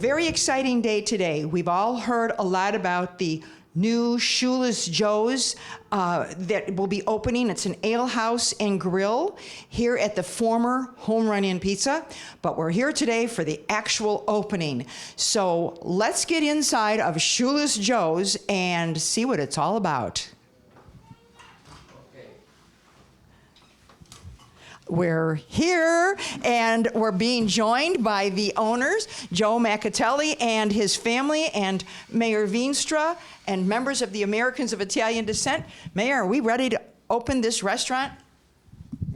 very exciting day today. We've all heard a lot about the new Shoeless Joe's that will be opening. It's an ale house and grill here at the former Home Run Inn Pizza, but we're here today for the actual opening. So let's get inside of Shoeless Joe's and see what it's all about. We're here, and we're being joined by the owners, Joe Macatelli and his family, and Mayor Veenstra, and members of the Americans of Italian descent. Mayor, are we ready to open this restaurant?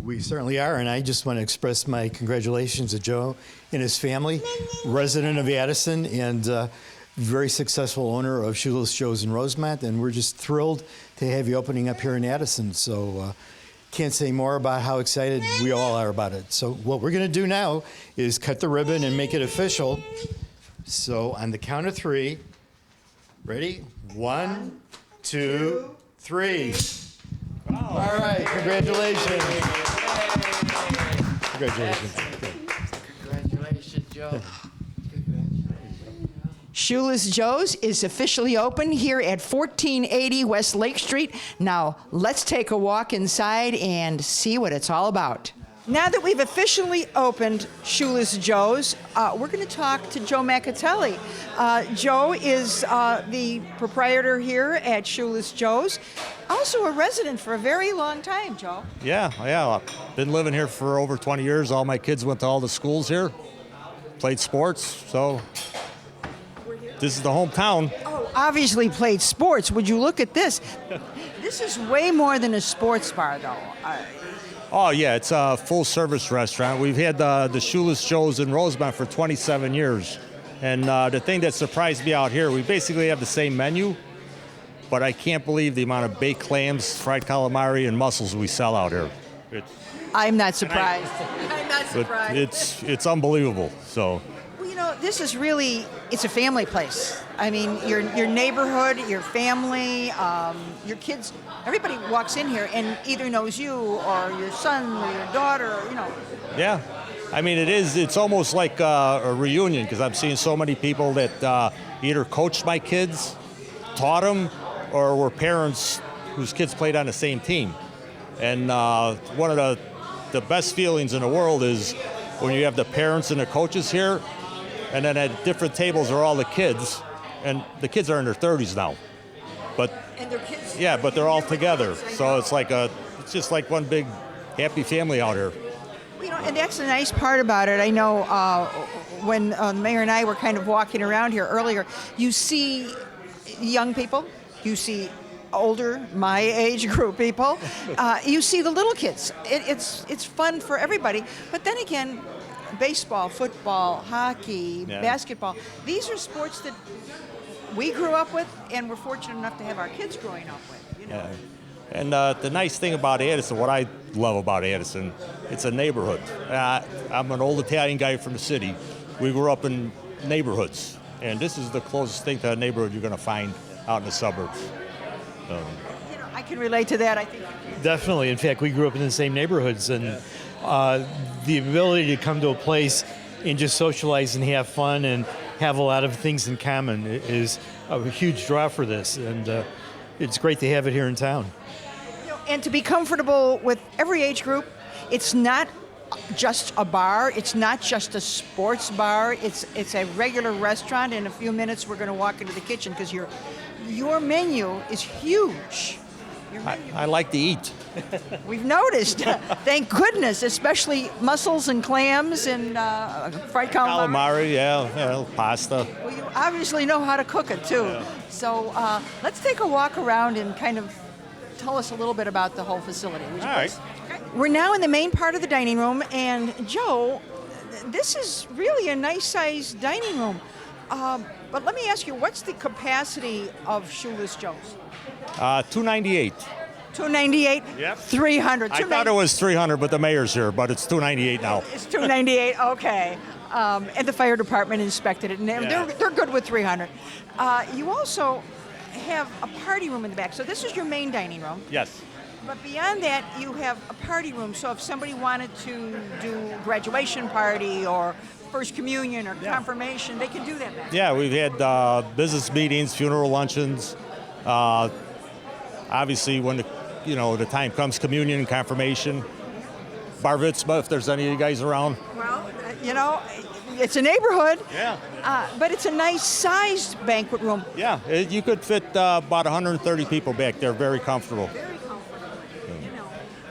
We certainly are, and I just want to express my congratulations to Joe and his family, resident of Addison, and very successful owner of Shoeless Joe's in Rosemont, and we're just thrilled to have you opening up here in Addison. So. Can't say more about how excited we all are about it. So what we're going to do now is cut the ribbon and make it official. So on the count of three, ready? 1, 2, 3. All right, congratulations. Congratulations. Congratulations, Joe. Shoeless Joe's is officially open here at 1480 West Lake Street. Now, let's take a walk inside and see what it's all about. Now that we've officially opened Shoeless Joe's, we're going to talk to Joe Macatelli. Joe is the proprietor here at Shoeless Joe's, also a resident for a very long time, Joe. Yeah. I've been living here for over 20 years. All my kids went to all the schools here, played sports, so this is the hometown. Oh, obviously played sports. Would you look at this? This is way more than a sports bar, though. Oh, yeah, it's a full-service restaurant. We've had the Shoeless Joe's in Rosemont for 27 years. And the thing that surprised me out here, we basically have the same menu, but I can't believe the amount of baked clams, fried calamari, and mussels we sell out here. I'm not surprised. I'm not surprised. It's unbelievable, so. This is really, it's a family place. I mean, your neighborhood, your family, your kids, everybody walks in here and either knows you or your son or your daughter, Yeah, I mean, it's almost like a reunion because I'm seeing so many people that either coached my kids, taught them, or were parents whose kids played on the same team. And one of the best feelings in the world is when you have the parents and the coaches here. And then at different tables are all the kids, and the kids are in their 30s now. And their kids. Yeah, but they're all together. So it's it's just like one big happy family out here. And that's the nice part about it. I know when the mayor and I were kind of walking around here earlier, you see young people, you see older, my age group people, you see the little kids. It's fun for everybody. But then again, baseball, football, hockey, basketball. These are sports that we grew up with, and we're fortunate enough to have our kids growing up with. Yeah. And the nice thing about Addison, what I love about Addison, it's a neighborhood. I'm an old Italian guy from the city. We grew up in neighborhoods, and this is the closest thing to a neighborhood you're going to find out in the suburbs. I can relate to that, I think. Definitely. In fact, we grew up in the same neighborhoods, and the ability to come to a place and just socialize and have fun and have a lot of things in common is a huge draw for this, and it's great to have it here in town. And to be comfortable with every age group, it's not just a bar, it's not just a sports bar, it's a regular restaurant. In a few minutes we're going to walk into the kitchen because your menu is huge. I like to eat. We've noticed. Thank goodness, especially mussels and clams and fried calamari. Calamari, pasta. Well, you obviously know how to cook it, too. Yeah. So let's take a walk around and kind of tell us a little bit about the whole facility. Would you please? Okay. We're now in the main part of the dining room, and Joe, this is really a nice-sized dining room. But let me ask you, what's the capacity of Shoeless Joe's? 298. 298? Yep. 300. I thought it was 300, but the mayor's here, but it's 298 now. It's 298, okay. And the fire department inspected it, and they're good with 300. You also have a party room in the back. So this is your main dining room. Yes. But beyond that, you have a party room. So if somebody wanted to do a graduation party or First communion or confirmation, they can do that back. Yeah, we've had business meetings, funeral luncheons. Obviously, when the time comes, communion and confirmation. Bar mitzvah, if there's any of you guys around. Well, it's a neighborhood. Yeah. But it's a nice sized banquet room. Yeah, you could fit about 130 people back there, very comfortable. Very comfortable.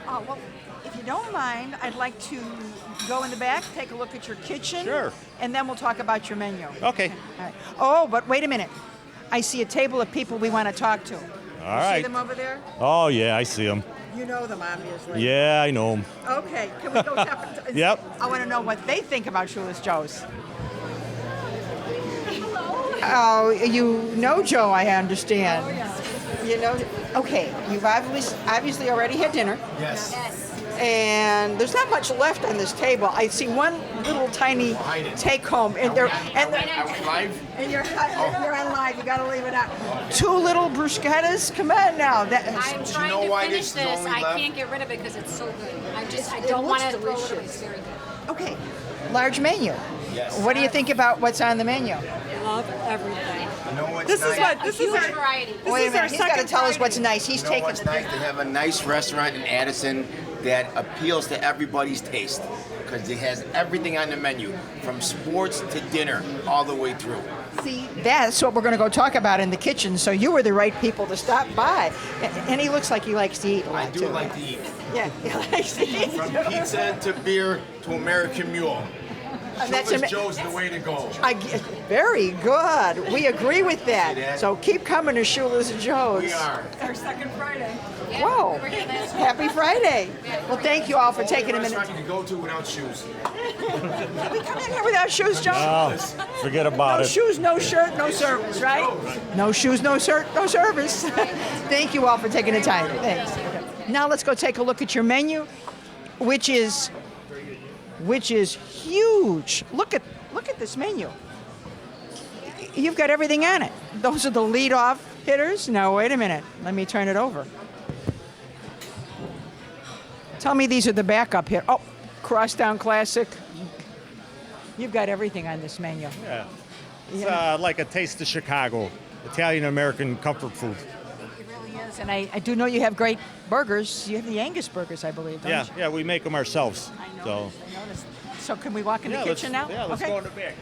Well, if you don't mind, I'd like to go in the back, take a look at your kitchen. Sure. And then we'll talk about your menu. Okay. All right. Oh, but wait a minute. I see a table of people we want to talk to. All right. See them over there? Oh, yeah, I see them. You know them, obviously. Yeah, I know them. Okay, can we go tap and Yep. I want to know what they think about Shoeless Joe's. Oh, you know Joe, I understand. Oh, yeah. You know, okay, you've obviously already had dinner. Yes. And there's not much left on this table. I see one little tiny take home, and Are we live? and you're on live. You got to leave it out. Two little bruschettas. Come on now. I'm trying know to why finish this is this. only I left? can't get rid of it because it's so good. I It don't want looks to throw it away. delicious. It's very good. Okay, large menu. Yes. What do you think about what's on the menu? Love everything. You know what's This nice? is what A this huge is our variety. Wait a minute. He's got to second tell us Friday. what's nice. He's You know taking. what's nice to have a nice restaurant in Addison that appeals to everybody's taste because it has everything on the menu from sports to dinner all the way through. See, that's what we're going to go talk about in the kitchen. So you were the right people to stop by. And he looks like he likes to eat a lot I do too. like to eat. Yeah, he likes to eat. From pizza to beer to American Mule. That's Shoeless ama- Joe's the way to go. Very good. We agree with See that. that? So keep coming to Shoeless Joe's. We are. our second Friday. Yeah, Whoa. we were here last week. Happy Friday. Well, thank you all for Only taking a minute. restaurant you can go to without shoes. Can we come in here without shoes, Joe? Oh, forget about No it. shoes, no shirt, no service, right? No shoes, no shirt, no service. Thank you all for taking the time. Thanks. Okay. Now let's go take a look at your menu, which is huge. Look at this menu. You've got everything on it. Those are the lead-off hitters. Now wait a minute. Let me turn it over. Tell me these are the backup hit. Oh, Crosstown Classic. You've got everything on this menu. Yeah. It's like a taste of Chicago, Italian-American comfort food. It really is. And I do know you have great burgers. You have the Angus burgers, I believe, don't you? Yeah, we make them ourselves. I So, noticed. So can we walk in the kitchen now? Yeah, let's okay. go in the back.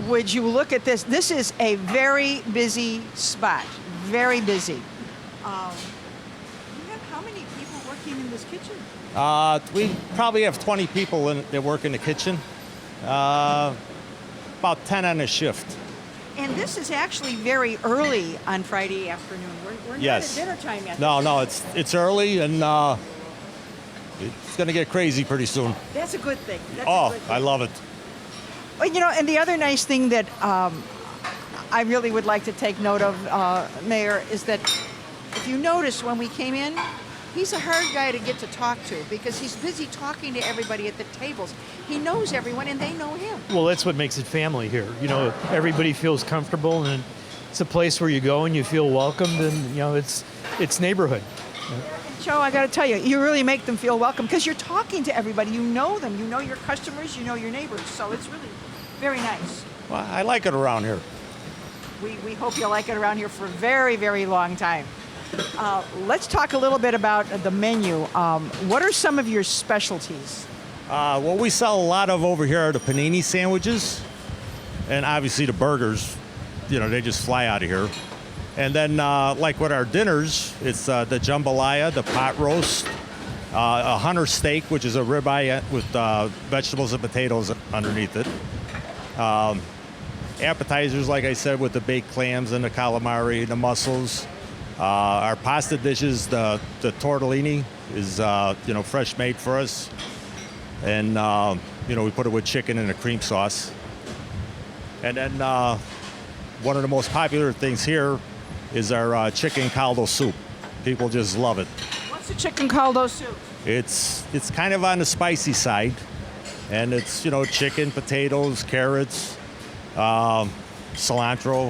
Would you look at this? This is a very busy spot. Very busy. You have how many people working in this kitchen? We probably have 20 people that work in the kitchen. About 10 on a shift. And this is actually very early on Friday afternoon. We're not Yes. at dinner time yet. No, it's early and it's going to get crazy pretty soon. That's a good thing. That's a Oh, good thing. I love it. Well, and the other nice thing that I really would like to take note of, Mayor, is that if you notice when we came in, he's a hard guy to get to talk to because he's busy talking to everybody at the tables. He knows everyone and they know him. Well, that's what makes it family here. Everybody feels comfortable, and it's a place where you go and you feel welcomed, and it's neighborhood. Joe, I got to tell you, you really make them feel welcome because you're talking to everybody. You know them. You know your customers. You know your neighbors. So it's really very nice. Well, I like it around here. We hope you like it around here for a very, very long time. Let's talk a little bit about the menu. What are some of your specialties? What we sell a lot of over here are the panini sandwiches, and obviously the burgers. They just fly out of here. And then, like with our dinners, it's the jambalaya, the pot roast, a hunter steak, which is a ribeye with vegetables and potatoes underneath it. Appetizers, like I said, with the baked clams and the calamari, the mussels. Our pasta dishes, the tortellini is fresh made for us, and we put it with chicken and a cream sauce. And then one of the most popular things here is our chicken caldo soup. People just love it. What's the chicken caldo soup? It's kind of on the spicy side, and it's chicken, potatoes, carrots, cilantro.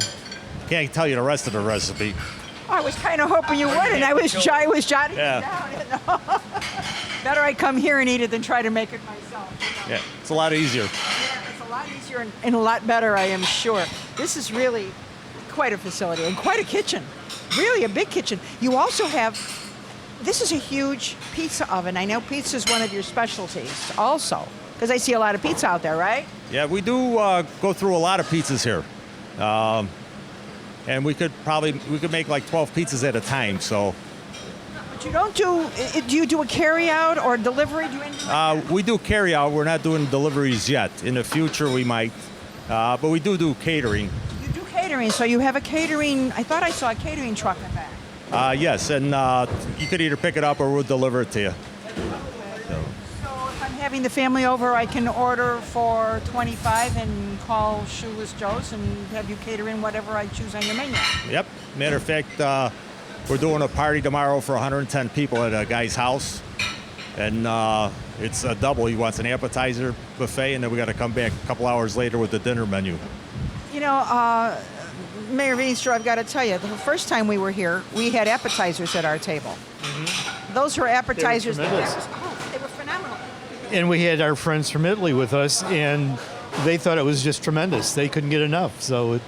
Can't tell you the rest of the recipe. I was kind of hoping you would, and I was jotting Yeah. it down. Better I come here and eat it than try to make it myself. Yeah, it's a lot easier. Yeah, it's a lot lot easier and a lot better, I am sure. This is really quite a facility and quite a kitchen. Really a big kitchen. You also have, this is a huge pizza oven. I know pizza is one of your specialties also, because I see a lot of pizza out there, right? Yeah, we do go through a lot of pizzas here. And we could make like 12 pizzas at a time, so. But you don't do you do a carry out or delivery? Do you anything? We do carry out. We're not doing deliveries yet. In the future, we might. But we do catering. You do catering, so you have a catering, I thought I saw a catering truck in back. Yes, and you could either pick it up or we'll deliver it to you. So if I'm having the family over, I can order for 25 and call Shoeless Joe's and have you cater in whatever I choose on your menu. Yep. Matter of fact, we're doing a party tomorrow for 110 people at a guy's house. And it's a double. He wants an appetizer buffet, and then we got to come back a couple hours later with the dinner menu. You know, Mayor Veenstra, I've got to tell you, the first time we were here, we had appetizers at our table. Mm-hmm. Those were appetizers. They were tremendous. They were phenomenal. And we had our friends from Italy with us, and they thought it was just tremendous. They couldn't get enough. So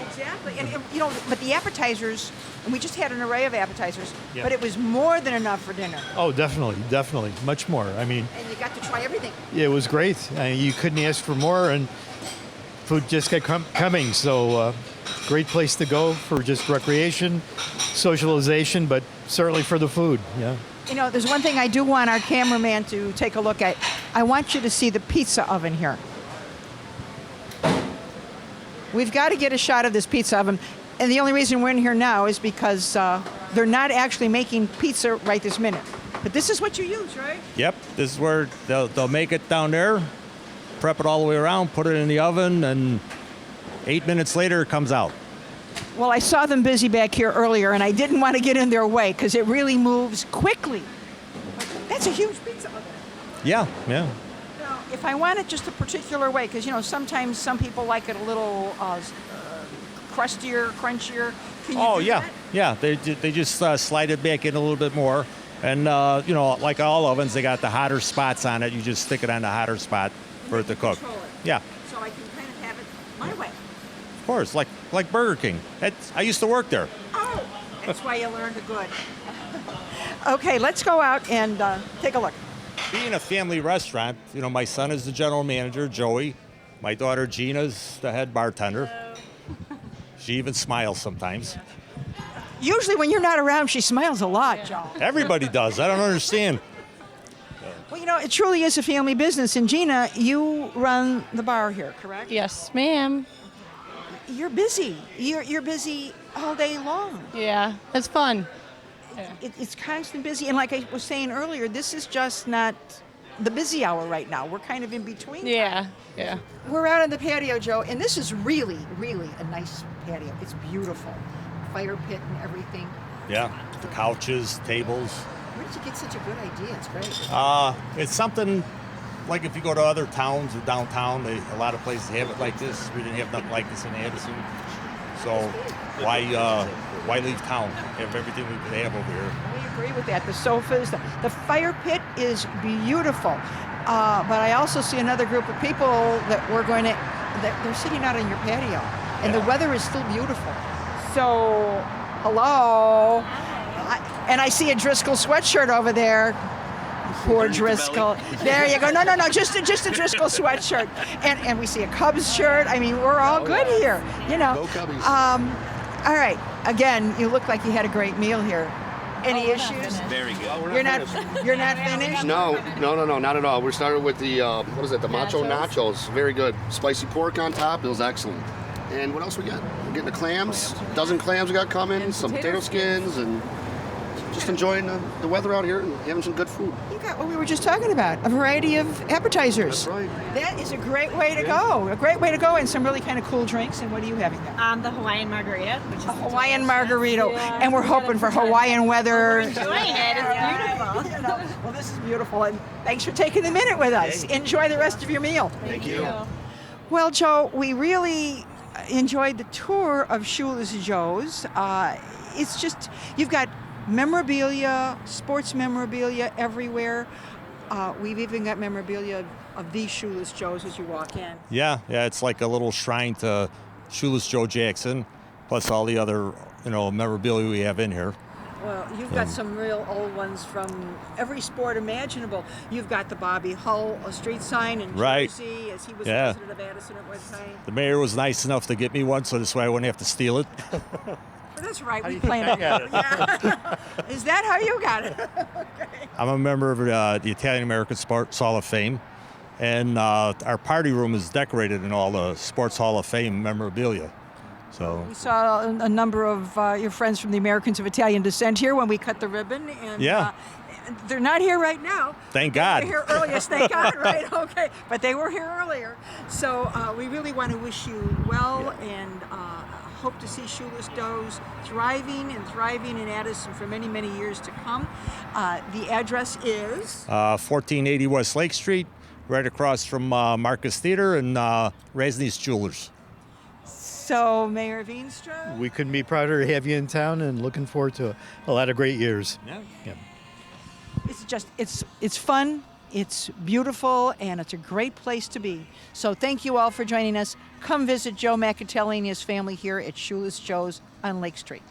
Exactly. And you know, but the appetizers, and we just had an array of appetizers, Yeah. but it was more than enough for dinner. oh, definitely, much more. I mean, And you got to try everything. it was great. You couldn't ask for more, and food just kept coming. So great place to go for just recreation, socialization, but certainly for the food. Yeah. You know, there's one thing I do want our cameraman to take a look at. I want you to see the pizza oven here. We've got to get a shot of this pizza oven. And the only reason we're in here now is because they're not actually making pizza right this minute. But this is what you use, right? Yep. This is where they'll make it down there, prep it all the way around, put it in the oven, and 8 minutes later it comes out. Well, I saw them busy back here earlier, and I didn't want to get in their way because it really moves quickly. That's a huge pizza oven. Yeah. Now, if I want it just a particular way, because, you know, sometimes some people like it a little crustier, crunchier. Can you do that? Yeah. They just slide it back in a little bit more, and you know, like all ovens, they got the hotter spots on it. You just stick it on the hotter spot for it to cook. Control it. Yeah, So I can kind of have it my way. of course, like Burger King. I used to work there. Oh, that's why you learned good. Okay, let's go out and take a look. Being a family restaurant, you know, my son is the general manager, Joey. My daughter Gina's the head bartender. She even smiles sometimes. Usually when you're not around, she smiles a lot, Joe. Everybody does. I don't understand. Well, you know, it truly is a family business. And Gina, you run the bar here, correct? Yes, ma'am. You're busy. You're busy all day long. Yeah, it's fun. It's constant busy. And like I was saying earlier, this is just not the busy hour right now. We're kind of in between. Yeah. We're out on the patio, Joe, and this is really, really a nice patio. It's beautiful. Fire pit and everything. Yeah, the couches, tables. Where did you get such a good idea? It's great. It's something like if you go to other towns or downtown, a lot of places have it like this. We didn't have nothing like this in Addison. So why leave town? Have everything we could have over here. We agree with that. The sofas, the fire pit is beautiful. But I also see another group of people that they're sitting out on your patio. And the weather is still beautiful. So, hello. And I see a Driscoll sweatshirt over there. Poor Driscoll. There you go. No, just a Driscoll sweatshirt. And we see a Cubs shirt. I mean, we're all good here. You know. Go Cubbies. All right. Again, you look like you had a great meal here. Any issues? Very good. You're not finished? No, not at all. We started with the, the macho nachos. Very good. Spicy pork on top. It was excellent. And what else we got? We're getting the clams. A dozen clams we got coming. Some potato skins. And just enjoying the weather out here and having some good food. You got what we were just talking about, a variety of appetizers. That's right. That is a great way to go. A great way to go, and some really kind of cool drinks. And what are you having there? The Hawaiian margarita, which is A Hawaiian margarita. Yeah. And we're hoping for Hawaiian weather. enjoying it. It's beautiful. You know, well, this is beautiful, and thanks for taking a minute with us. Enjoy the rest of your meal. Thank you. Well, Joe, we really enjoyed the tour of Shoeless Joe's. It's just, you've got memorabilia, sports memorabilia everywhere. We've even got memorabilia of these Shoeless Joes as you walk in. Yeah, it's like a little shrine to Shoeless Joe Jackson, plus all the other, memorabilia we have in here. Well, you've got some real old ones from every sport imaginable. You've got the Bobby Hull street sign in Right. Jersey, as he was Yeah. president of Addison at one time. The mayor was nice enough to get me one, so this way I wouldn't have to steal it. Well, that's right. We planned on that. Yeah. Is that how you got it? Okay. I'm a member of the Italian American Sports Hall of Fame, and our party room is decorated in all the Sports Hall of Fame memorabilia. So We saw a number of your friends from the Americans of Italian descent here when we cut the ribbon, and Yeah. they're not here right now. Thank They God. were here earliest, thank God, right? Okay, but they were here earlier. So we really want to wish you well and hope to see Shoeless Joes thriving in Addison for many, many years to come. The address is 1480 West Lake Street, right across from Marcus Theater and Rasney's Jewelers. so Mayor Veenstra. We couldn't be prouder to have you in town, and looking forward to a lot of great years. Yeah. It's fun, it's beautiful, and it's a great place to be. So thank you all for joining us. Come visit Joe Macatelli and his family here at Shoeless Joe's on Lake Street.